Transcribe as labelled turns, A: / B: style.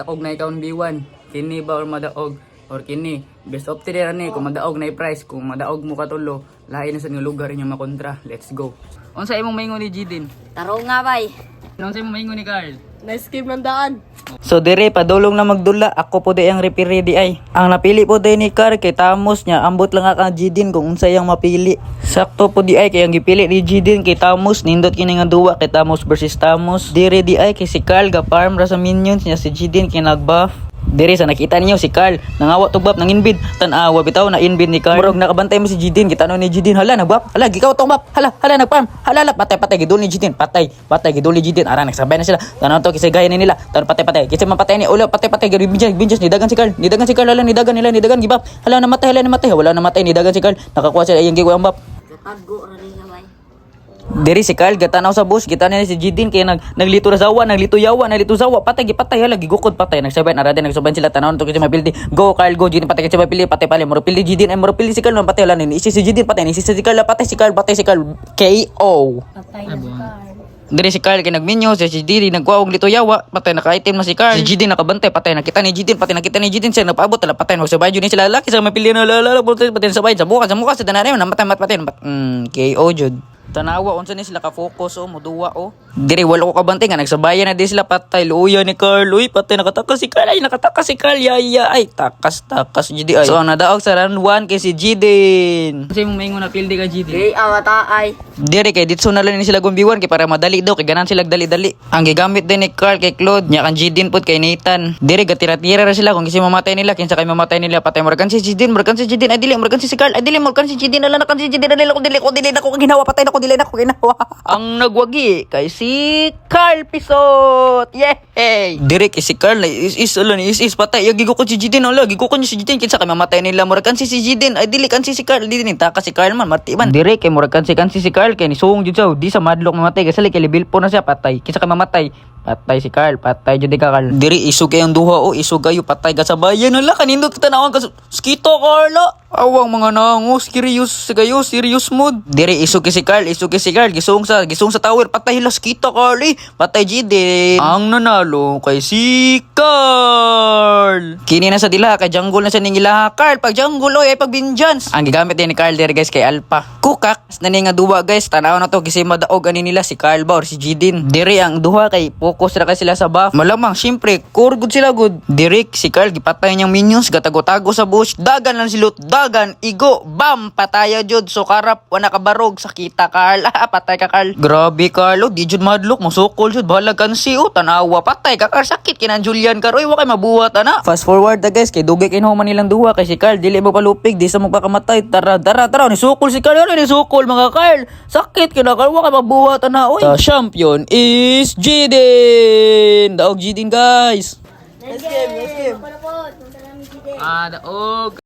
A: takog na ikaw B1. Kini ba or madaog or kini best of 3 ra ni kung madaog na i-price, kung madaog mo katulo lahi na sa nga lugar inyo makontra. Let's go. Unsa imong maingon ni Jidin?
B: Taro nga bay.
A: Unsa imong maingon ni Carl?
B: Nice game ng daan.
C: So dire padulong na magdula, ako po di ang referee di ay. Ang napili po di ni Car kay Tamos niya, ambot lang ka Jidin kung unsa yang mapili. Sakto po di ay kay ang gipili ni Jidin kay Tamos, nindot kini nga duwa kay Tamos versus Tamos. Dire di ay kay si Carl ga farm ra sa minions niya, si Jidin kay nagbuff. Dire sa nakita niyo si Carl nangawa tugbap nang inbid, tan-awa bitaw na inbid ni Carl. Murag nakabantay mo si Jidin, kita ni Jidin, hala nagbap, hala gikaw tugbap, hala nagfarm, hala patay gidul ni Jidin, patay gidul ni Jidin, ara nagsabay na sila. Tanan to kisay gaya ni nila, tan patay kisay mapatay ni ulo, patay gid binjas ni dagan si Carl, hala ni dagan gibap, hala namatay, wala namatay ni dagan si Carl, nakakuha sila iyang giwa ambap.
B: Gatago ra rin nga bay.
C: Diri si Carl gatanaw sa bus, kita na si Jidin kay naglito ra zawa, naglito zawa, patay hala gigukod patay, nagsabay na radin nagsuban sila tanawon to kasi mapildi. Go Carl go Jidin patay kasi mapildi, patay pala mo pildi Jidin ay mo pildi si Carl patay hala ni si Jidin patay ni si Carl patay si Carl KO.
B: Patay na si Carl.
C: Diri si Carl kay nagminyo si Jidin nagkuha og lito yawa, patay naka-item na si Carl. Si Jidin nakabantay, patay nakita ni Jidin, patay nakita ni Jidin siya napaabot tala patay nagsabay jud ni sila lalaki sa mapildi na patay sabay sa bukas sa tanare namatay KO jud. Tanawa unsa ni sila ka focus moduwa Diri wala ko kabantay nga nagsabayan na di sila patay luya ni Carl. Uy patay nakatakas si Carl yaya ay takas jidi ay. So nadaog sa round 1 kay si Jidin.
A: Unsa imong maingon na pildi ka Jidin?
B: Di awata ay.
C: Diri kay ditso na lang ni sila gumbiwan kay para madali daw kay ganan sila dali. Ang gigamit din ni Carl kay Claude nya kan Jidin pud kay Nathan. Diri gatira-tira ra sila kung kasi mamatay nila kinsa kay mamatay nila patay morgan si Jidin ay dili morgan si Carl ay dili morgan si Jidin ala na kan si Jidin dili ko ginawa patay na ko dili na ko ginawa. Ang nagwagi kay si Carl Pisot. Yay! Diri kay si Carl is patay gigo ko si Jidin gigo ko si Jidin kinsa kay mamatay nila morgan si Jidin ay dili kan si Carl dili ni taka si Carl man marti man. Diri kay morgan si Carl kay ni suong jud sa di sa madlok mamatay kasi kay level po na siya patay kinsa kay mamatay patay si Carl, patay jud ka Carl. Diri isug kay ang duha isug kayo patay ka sa bayan nala kanindot tanawon ka skito Carlo. Awang mga nango serious mood. Diri isug kay si Carl gisung sa tower patay la skito Carl patay Jidin. Ang nanalo kay si Carl. Kini na sa dila kay jungle na sa ning ilaha Carl pag jungle ay pag vengeance. Ang gigamit ni Carl diri guys kay Alpha. Kukak na ni nga duwa guys tanaw na to kasi madaog ani nila si Carl ba or si Jidin. Diri ang duha kay focus ra kay sila sa buff. Malamang syempre core good sila good. Direk si Carl gipatay niyang minions gatago-tago sa bush. Dagan lang silot, dagan igo bam pataya jud so karap wala ka barog sakita Carl. Patay ka Carl. Grabe Carl, di jud madlok musukol jud bahala kan si tanawa patay ka Carl sakit kinan Julian Caroy wa kay mabuhat ana. Fast forward na guys kay dugay kinuman nilang duha kay si Carl dili mo palupig di sa magpakamatay. Tara ni sukol si Carl ni sukol mga Carl. Sakit kina Carl wa kay mabuhat ana oy. The champion is Jidin. Daog Jidin guys.
B: Nice game.
A: Daog